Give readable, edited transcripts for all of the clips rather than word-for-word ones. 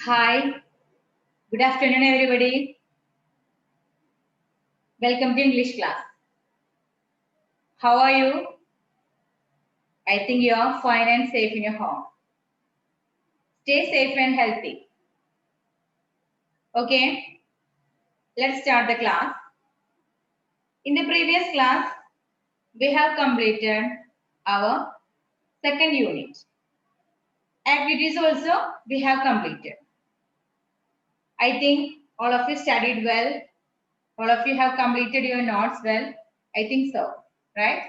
Hi, good afternoon, everybody. Welcome to English class. How are you? I think you are fine and safe in your home. Stay safe and healthy. Okay, let's start the class. In the previous class, we have completed our second unit. Activities also we have completed. I think all of you studied well. All of you have completed your notes well. I think so, right?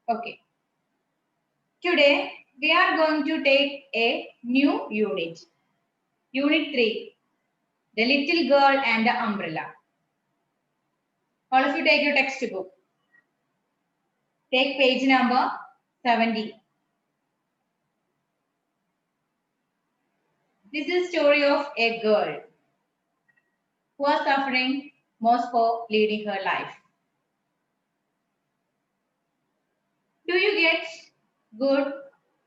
Okay. Today, we are going to take a new unit. Unit 3, The Little Girl and the Umbrella. All of you take your textbook. Take page number 70. This is a story of a girl who was suffering most for leading her life. Do you get good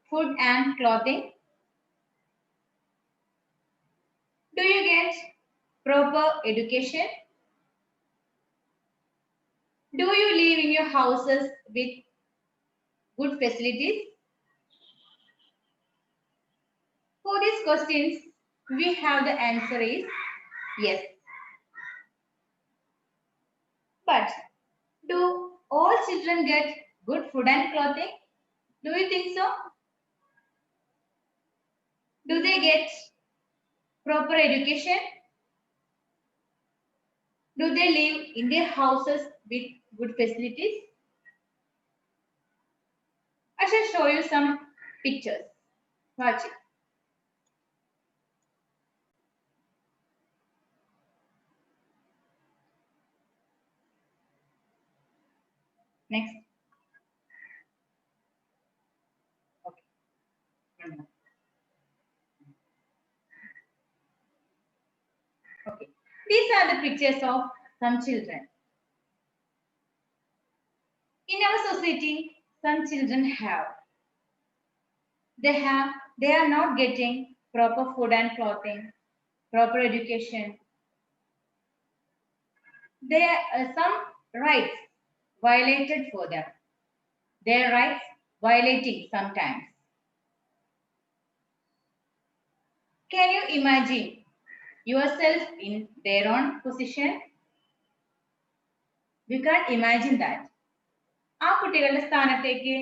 food and clothing? Do you get proper education? Do you live in your houses with good facilities? For these questions, we have the answer is yes. But do all children get good food and clothing? Do you think so? Do they get proper education? Do they live in their houses with good facilities? I shall show you some pictures. Watch it. Next. Okay. Okay. These are the pictures of some children. In our society, some children they are not getting proper food and clothing, proper education. There are some rights violated for them. Their rights violating sometimes. Can you imagine yourself in their own position? We can't imagine that. ആ കുട്ടികളുടെ സ്ഥാനത്തേക്ക്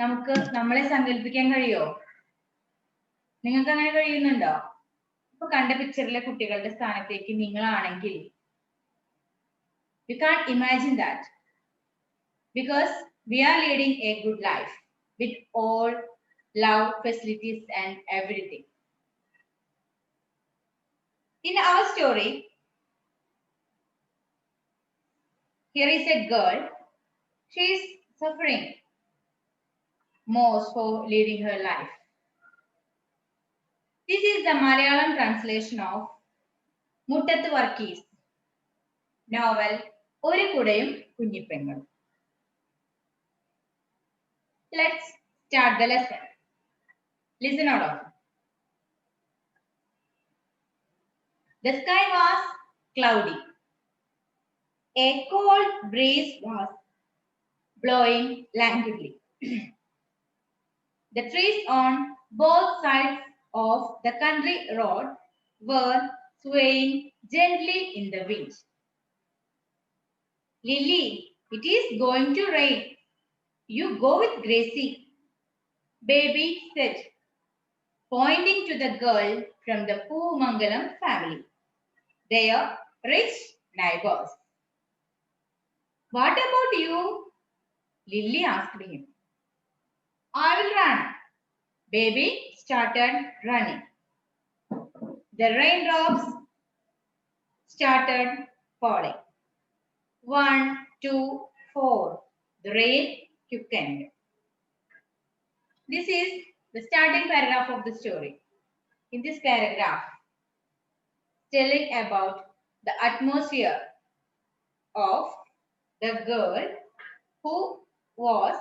നമുക്ക് നമ്മളെ സങ്കല്പിക്കാൻ കഴിയോ? നിങ്ങൾക്ക് അങ്ങനെ കഴിയുന്നുണ്ടോ? ഇപ്പൊ കണ്ട പിക്ചറിലെ കുട്ടികളുടെ സ്ഥാനത്തേക്ക് നിങ്ങളാണെങ്കിൽ you can't imagine that because we are leading a good life with all love, facilities and everything. In our story, here is a girl. She is suffering most for leading her life. This is the Malayalam translation of Muttathu Varghese novel Oru Kudayum Kunjipengalum. Let's start the lesson. Listen all of you. The sky was cloudy. A cold breeze was blowing languidly. The trees on both sides of the country road were swaying gently in the wind. Lily, it is going to rain. You go with Gracie, Baby said, pointing to the girl from the Poomangalam family, their rich neighbors. What about you? Lily asked him. I will run. Baby started running. The raindrops started falling. 1, 2, 4. The rain quickened. This is the starting paragraph of the story. In this paragraph, telling about the atmosphere of the girl who was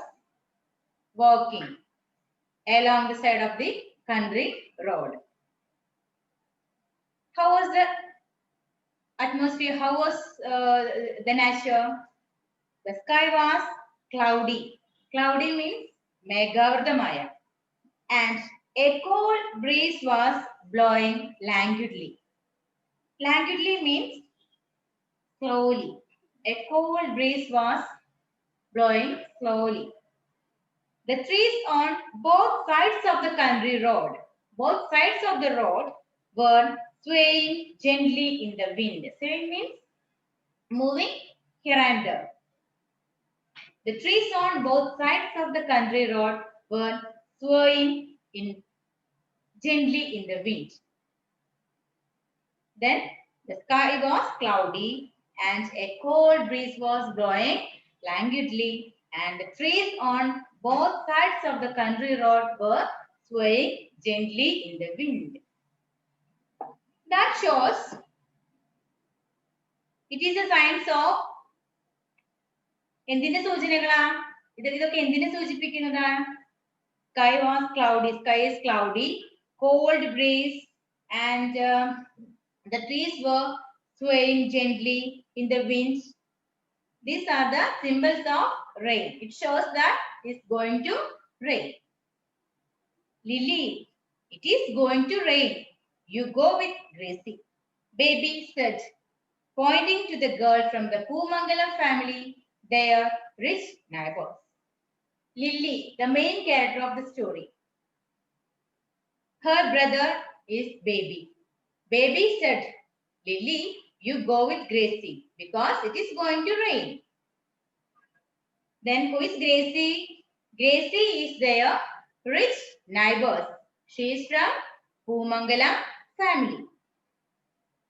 walking along the side of the country road. How was the atmosphere? How was the nature? The sky was cloudy. Cloudy means Megavardamaya. And a cold breeze was blowing languidly. Languidly means slowly. A cold breeze was blowing slowly. The trees on both sides of the country road, both sides of the road were swaying gently in the wind. Swaying means moving here and there. The trees on both sides of the country road were swaying gently in the wind. Then the sky was cloudy and a cold breeze was blowing languidly, and the trees on both sides of the country road were swaying gently in the wind. That shows it is a signs of എന്തിന്റെ സൂചനകളാ ഇതൊക്കെ എന്തിനെ സൂചിപ്പിക്കുന്നതാണ്? Sky was cloudy, sky is cloudy, cold breeze, and the trees were swaying gently in the wind. These are the symbols of rain. It shows that it's going to rain. Lily, it is going to rain. You go with Gracie, baby said, pointing to the girl from the Poomangalam family, their rich neighbors. Lily, the main character of the story. Her brother is Baby. Baby said, Lily, you go with Gracie because it is going to rain. Then who is Gracie? Gracie is their rich neighbors. She is from Poomangalam family.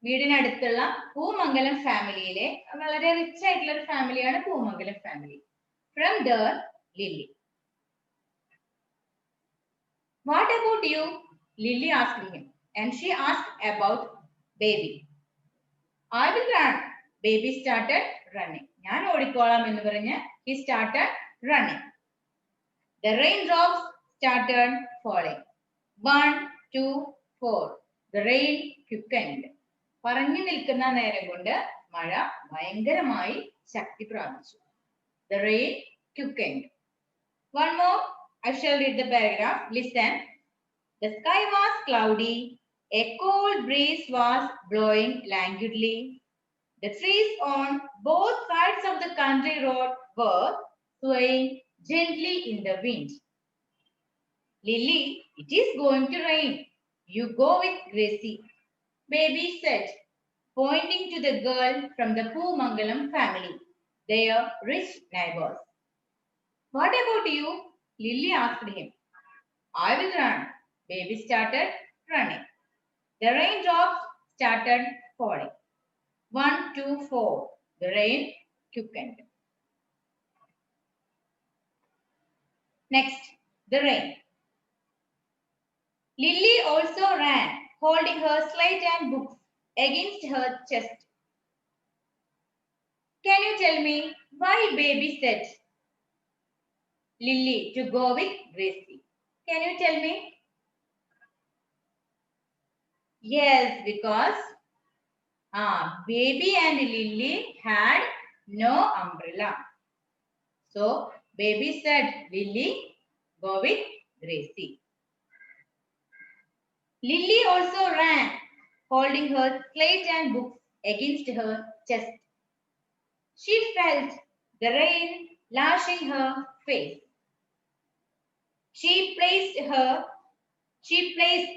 വീടിനടുത്തുള്ള പൂമംഗലം ഫാമിലിയിലെ വളരെ rich ആയിട്ടുള്ള ഒരു ഫാമിലിയാണ് Poomangalam family. From there, Lily. What about you? Lily asked him, and she asked about Baby. I will run. Baby started running. ഞാൻ ഓടിക്കോളാം എന്ന് പറഞ്ഞ് he started running. The raindrops started falling. 1, 2, 4. The rain quickened. പറഞ്ഞു നിൽക്കുന്ന നേരം കൊണ്ട് മഴ ഭയങ്കരമായി ശക്തി പ്രാപിച്ചു. The rain quickened. One more. I shall read the paragraph. Listen. The sky was cloudy. A cold breeze was blowing languidly. The trees on both sides of the country road were swaying gently in the wind. Lily, it is going to rain. You go with Gracie, Baby said, pointing to the girl from the Poomangalam family, their rich neighbors. What about you? Lily asked him. I will run. Baby started running. The raindrops started falling. 1, 2, 4. The rain quickened. Next, the rain. Lily also ran, holding her slate and books against her chest. Can you tell me why Baby said Lily to go with Gracie? Can you tell me? Yes, because Baby and Lily had no umbrella. So Baby said, Lily, go with Gracie. Lily also ran, holding her slate and books against her chest. She felt the rain lashing her face. She placed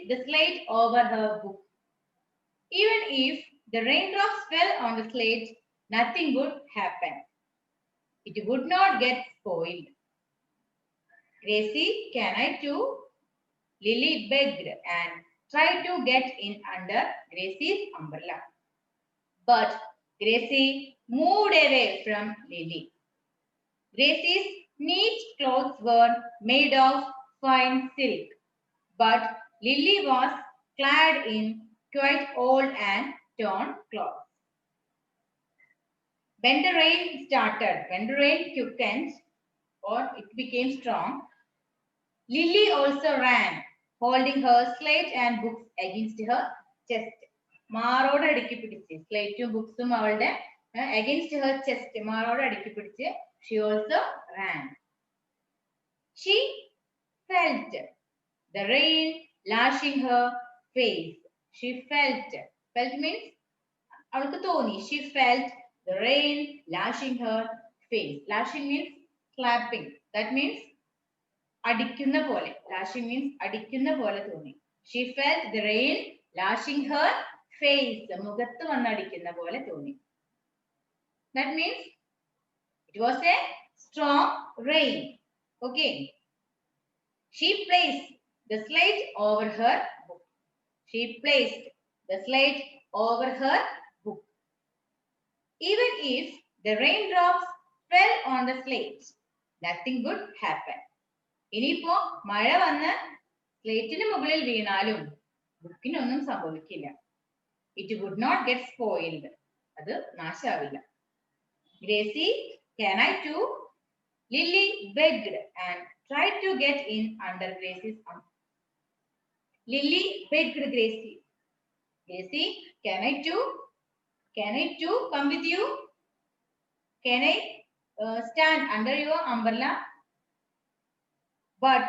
the slate over her book. Even if the raindrops fell on the slate, nothing would happen. It would not get spoiled. Gracie, can I too? Lily begged and tried to get in under Gracie's umbrella. But Gracie moved away from Lily. Gracie's neat clothes were made of fine silk, but Lily was clad in quite old and torn clothes. When the rain quickened or it became strong, Lily also ran, holding her slate and books against her chest. മാറോട് അടുക്കി പിടിച്ച് സ്ലേറ്റും ബുക്സും അവളുടെ against her chest മാറോട് അടുക്കി പിടിച്ച് she also ran. She felt the rain lashing her face. She felt. Felt means അവൾക്ക് തോന്നി. She felt the rain lashing her face. Lashing means slapping. That means അടിക്കുന്ന പോലെ. Lashing means അടിക്കുന്ന പോലെ തോന്നി. She felt the rain lashing her face. മുഖത്ത് വന്ന് അടിക്കുന്ന പോലെ തോന്നി. That means it was a strong rain. Okay. She placed the slate over her book. She placed the slate over her book. Even if the raindrops fell on the slate, nothing good happened. ഇനിയിപ്പോ മഴ വന്ന് സ്ലേറ്റിന് മുകളിൽ വീണാലും ബുക്കിനൊന്നും സംഭവിക്കില്ല. It would not get spoiled. അത് നാശാവില്ല. Gracie, can I too? Lily begged and tried to get in under Gracie's arm. Lily begged Gracie. Gracie, can I too? Can I too come with you? Can I stand under your umbrella? But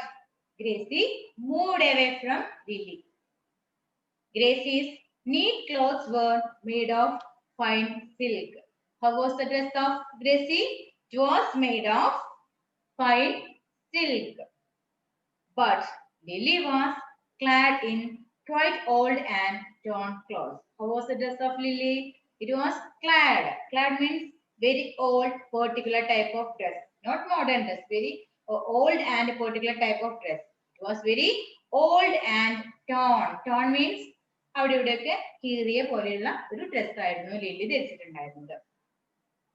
Gracie moved away from Lily. Gracie's neat clothes were made of fine silk. How was the dress of Gracie? It was made of fine silk. But Lily was clad in quite old and torn clothes. How was the dress of Lily? It was clad. Clad means very old, particular type of dress. Not modern dress, very old and particular type of dress. It was very old and torn. Torn means അവിടെ ഇവിടെയൊക്കെ കീറിയ പോലെയുള്ള ഒരു dress ആയിരുന്നു lily ധരിച്ചിട്ടുണ്ടായിരുന്നത്.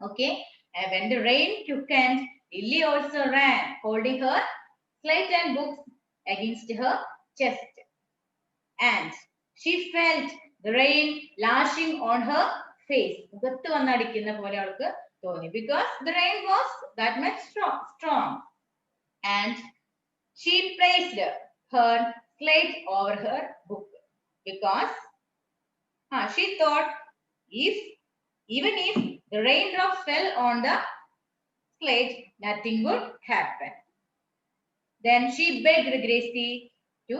Okay. And when the rain took end, Lily also ran, holding her slate and books against her chest. And she felt the rain lashing on her face. മുഖത്ത് വന്നടിക്കുന്ന പോലെ അവൾക്ക് തോന്നി. Because the rain was that much strong. And she placed her slate over her book. Because she thought even if the raindrops fell on the slate, nothing would happen. Then she begged Gracie to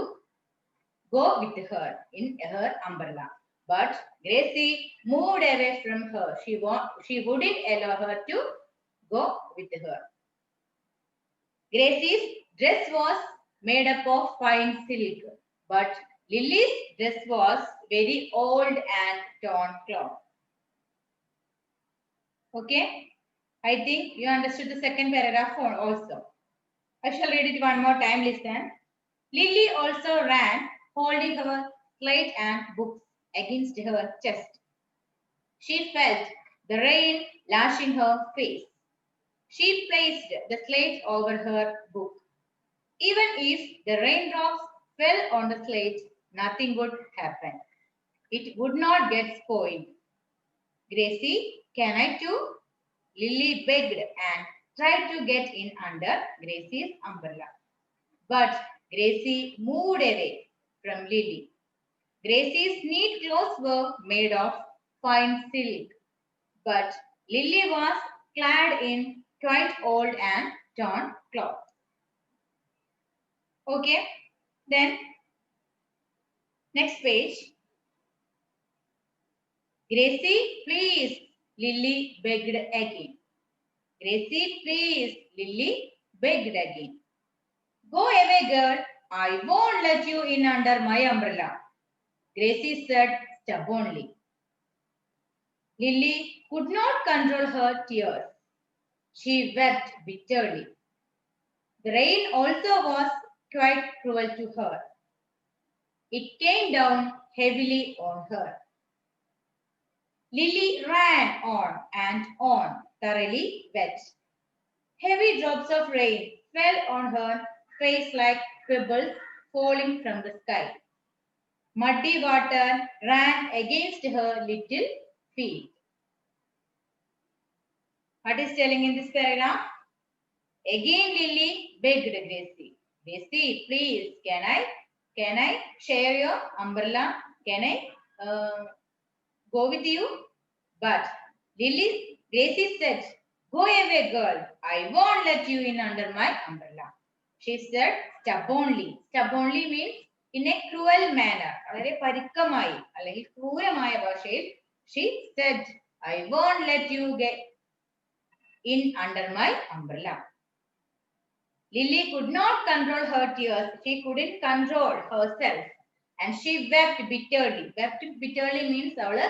go with her in her umbrella. But Gracie moved away from her. She wouldn't allow her to go with her. Gracie's dress was made up of fine silk, but Lily's dress was very old and torn cloth. Okay, I think you understood the second paragraph also. I shall read it one more time. Listen. Lily also ran, holding her slate and books against her chest. She felt the rain lashing her face. She placed the slate over her book. Even if the raindrops fell on the slate, nothing would happen. It would not get spoiled. Gracie, can I too? Lily begged and tried to get in under Gracie's umbrella. But Gracie moved away from Lily. Gracie's neat clothes were made of fine silk, but Lily was clad in quite old and torn cloth. Okay, then next page. Gracie, please, Lily begged again. Gracie, please, Lily begged again. Go away, girl. I won't let you in under my umbrella, Gracie said stubbornly. Lily could not control her tears. She wept bitterly. The rain also was quite cruel to her. It came down heavily on her. Lily ran on, thoroughly wet. Heavy drops of rain fell on her face like pebbles falling from the sky. Muddy water ran against her little feet. What is telling in this paragraph? Again, Lily begged Gracie. Gracie, please, can I share your umbrella? Can I go with you. But Gracie said, go away, girl. I won't let you in under my umbrella. She said stubbornly. Stubbornly means in a cruel manner. വളരെ പരിക്കമായി അല്ലെങ്കിൽ ക്രൂരമായ ഭാഷയിൽ she said, I won't let you get in under my umbrella. Lily could not control her tears. She couldn't control herself. And she wept bitterly. Wept bitterly means അവള്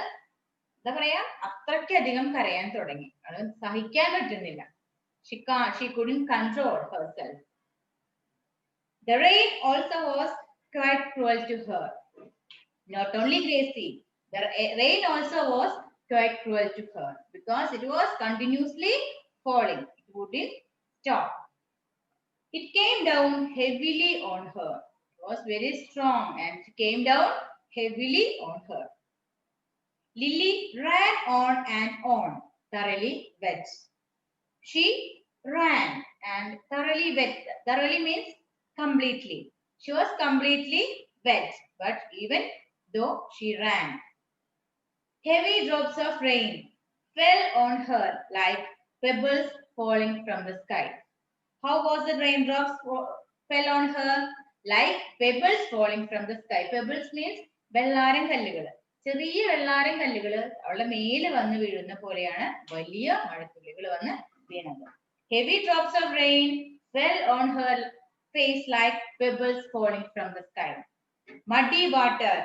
എന്താ പറയാ അത്രയ്ക്കധികം കരയാൻ തുടങ്ങി. അത് സഹിക്കാൻ പറ്റുന്നില്ല. She couldn't control herself. The rain also was quite cruel to her. Not only Gracie, the rain also was quite cruel to her because it was continuously falling. It wouldn't stop. It came down heavily on her. It was very strong and it came down heavily on her. Lily ran on and on, thoroughly wet. She ran and thoroughly wet. Thoroughly means completely. She was completely wet, but even though she ran, heavy drops of rain fell on her like pebbles falling from the sky. How was the raindrops fell on her? Like pebbles falling from the sky. Pebbles means വെള്ളാരം കല്ലുകൾ. ചെറിയ വെള്ളാരം കല്ലുകൾ അവളുടെ മേല് വന്ന് വീഴുന്ന പോലെയാണ് വലിയ മഴത്തുള്ളികൾ വന്ന് വീണത്. Heavy drops of rain fell on her face like pebbles falling from the sky. Muddy water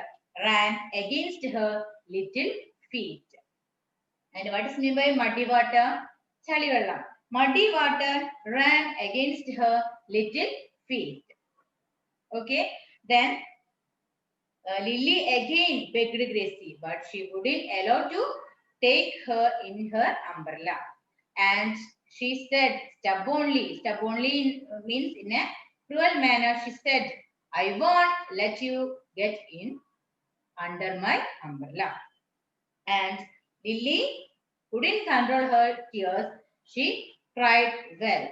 ran against her little feet. And what is meant by muddy water? ചളിവെള്ളം. Muddy water ran against her little feet. Okay, then Lily again begged Gracie, but she wouldn't allow to take her in her umbrella. And she said stubbornly means in a cruel manner, she said, I won't let you get in under my umbrella. And Lily couldn't control her tears. She cried well.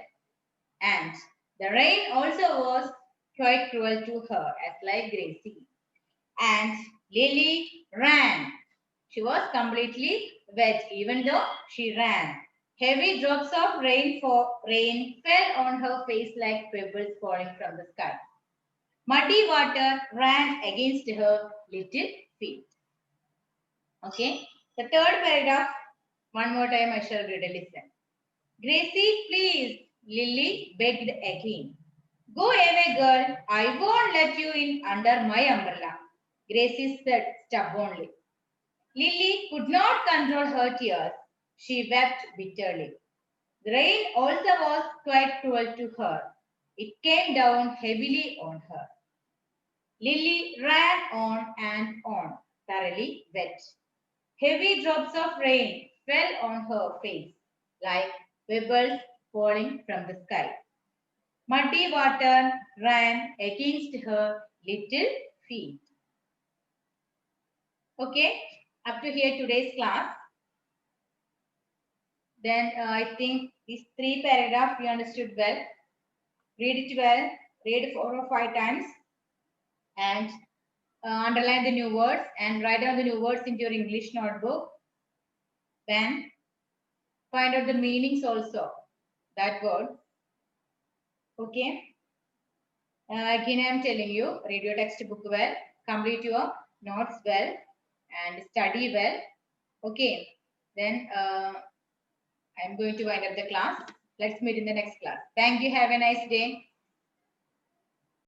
And the rain also was quite cruel to her, as like Gracie. And Lily ran. She was completely wet, even though she ran. Heavy drops of rain fell on her face like pebbles falling from the sky. Muddy water ran against her little feet. Okay, the third paragraph, one more time I shall read and listen. Gracie, please, Lily begged again. Go away, girl. I won't let you in under my umbrella, Gracie said stubbornly. Lily could not control her tears. She wept bitterly. The rain also was quite cruel to her. It came down heavily on her. Lily ran on and on, thoroughly wet. Heavy drops of rain fell on her face, like pebbles falling from the sky. Muddy water ran against her little feet. Okay, up to here today's class. Then I think these 3 paragraphs you understood well. Read it well. Read 4 or 5 times. And underline the new words and write down the new words into your English notebook. Then find out the meanings also. That word. Okay. Again, I am telling you, read your textbook well. Complete your notes well. And study well. Okay. Then I'm going to wind up the class. Let's meet in the next class. Thank you. Have a nice day.